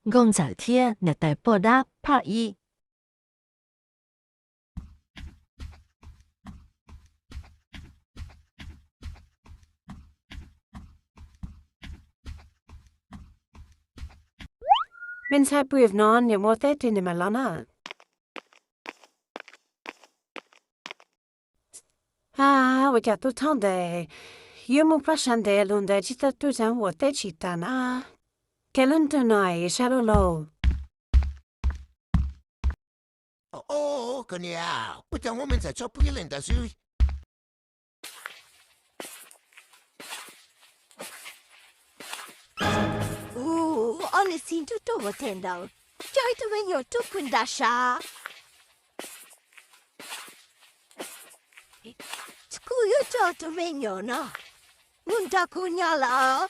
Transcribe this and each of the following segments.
Gong giải thiên nè tại bò đáp pa y. Men sai bwyf non ni mo te tin ma lana. Ah, we got to tande. Yo mo prashande lunde chita tu zan wo te chita na. Kelen tunai shalo lo. Oh, kanya. Puta mo men sa chopilin da su. Oni sin tu to tendal. Joy to when you're to pundasha. School you to when you're no. Munta kunyala.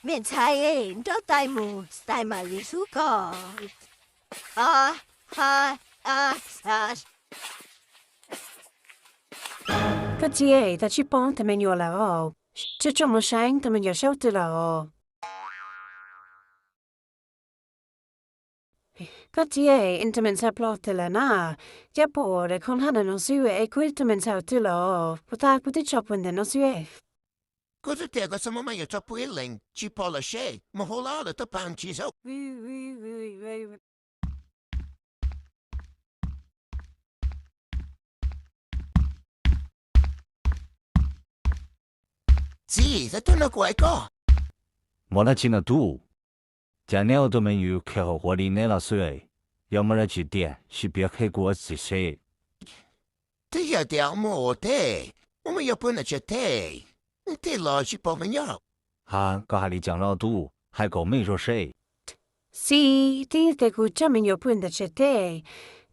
Men tai do tai mu stai ma li su ko. Katie, that you pont men yo la o. Chicho mo shang te men yo shout la o. Katie, intimen sa plot la na. Ja po de kon hana no su e quiltamen sa tu la o. Puta puti chop when no su e. Cosa te ga sama mai chopilin. Chi pola she. Mo hola da pan chiso. Sì, se tu no quai co. 莫那去那赌，将鸟都没有开好火力那了水，要么那去点，是别开锅子水。 Ti ya del mo te. O mo yo puna che te. Te lo chi po venyo. 哈，搞哈里讲老赌，还搞没说谁？ Si, ti te ku chamen yo pun de chete.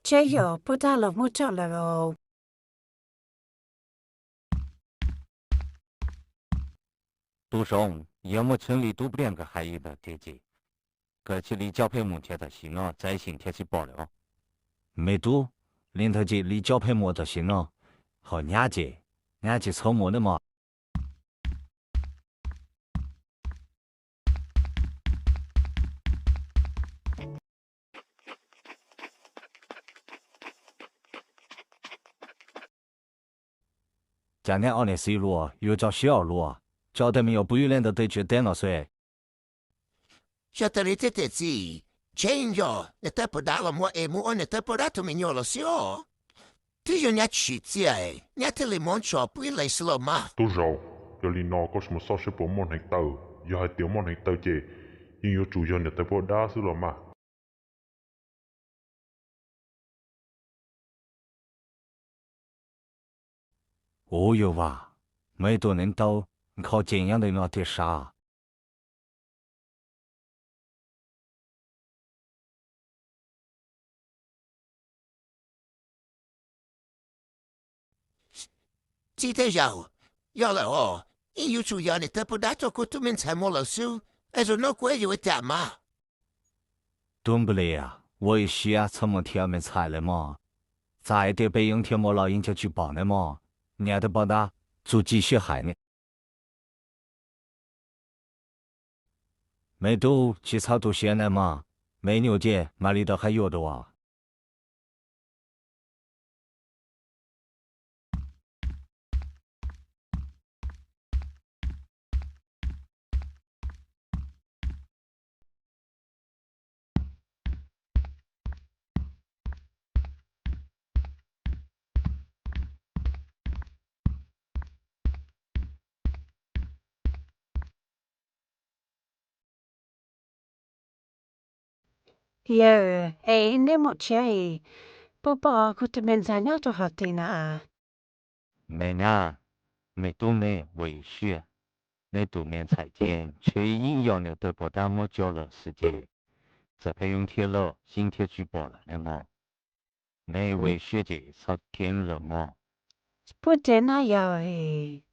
Che yo puta lo mucho la o. 赌上要么村里赌不两个还有的天气，各去离交配目前的行了，在线天气爆了。没赌，林头姐离交配目的行了，好伢姐草木的嘛。 今年二年十一路又找小路，找他们要不有人都得去等了水。 Che te li te zi. Change ne te podala mo e mo ne te podato mignolo sio. Ti yo nya chi zie. Nya te li moncho pui le slo ma. Tu rau, yo li no có một số sự món hành tàu, yo hai tiểu món hành tàu chê, nhưng yo chủ yếu là tới bộ đa sự lo mà. 哦哟哇，没多能到，靠这样的那点啥。 Ti te jau. Yo le o. Io tu yo ne te podato ko tu men sai mo lo su. Eso no quello e ta ma. 蹲不来呀，我也需要怎么天没菜了嘛？再点被用天莫老人家去帮了嘛？伢的帮他做继续害呢。没都去操作现在嘛？没牛姐哪里头还有的哇？ Yo, ne mo che. Popa ku te men sa nya to hatina. 没呢，没都没委屈，那都没彩见，却硬要你的不但没交了时间，这配用天了，新天举报了的嘛，没委屈的朝天了嘛， Puta na yo e.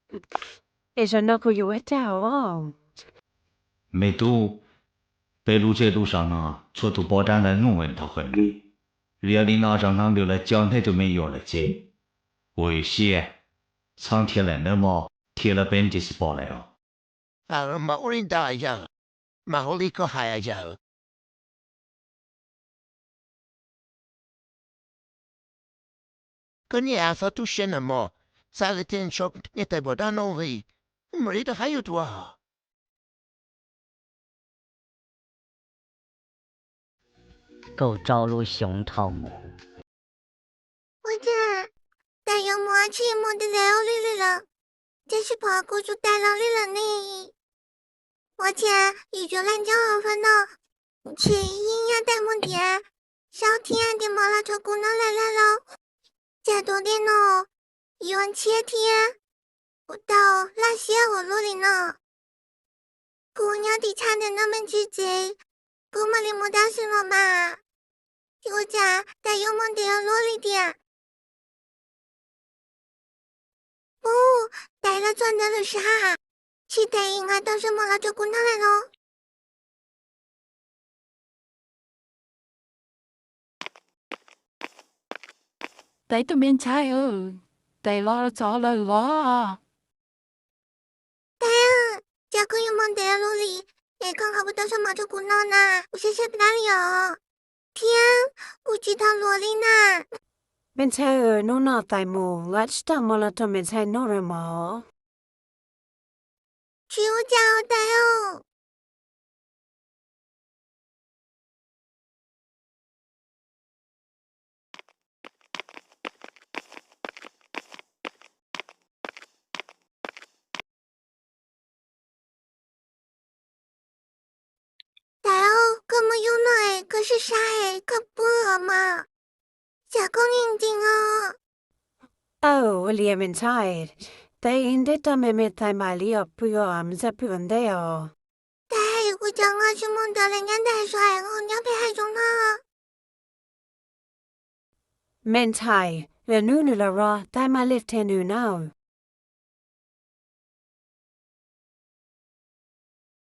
Eso no ku yo eta o. 没都北路这路上呢，出土爆炸的弄问他很累，热力那上上流了江台都没有了这，危险，苍天了那么贴了本就是爆了哟。 Ma orin da ya. maholi ko haya jao. Kanya asa tu shena mo. Salitin chok nete bodano vi. Marita hayutwa. 够招入熊套母。我这大妖魔去摸的了里了，这是跑过去大牢里了呢。我这一着烂叫好烦恼，去阴呀大梦点，小天的麻辣炒姑娘来了，再多点呢，一万七天，我到拉西亚我路里呢。姑娘的差的那么直接，姑妈里没打醒了嘛？我家大妖魔的要落里点。 哦，带了钻的了啥？期待应该到什么了？就滚他来喽！Tại tụi mình trai ơi, tại lo cho là lo. 对啊，这个有梦的路里，也刚好不到什么就滚了呢。我谢谢不哪里哦。天，我知道罗里呢。 Bên trai nó nọ tại mù, lát ta mà là tụi mình trai nó rồi mà. 去我家好带哦。 大哦，根本有呢，可是啥哎，可不嘛。小公认真哦。 Oh, li bên trai. Tại inde ta me me tai mai li op yo am za pun de yo. 大我讲啊，什么的人家带帅哦，你要被害中呢。 Men trai, ve nu la ra, tai mai lift nu now.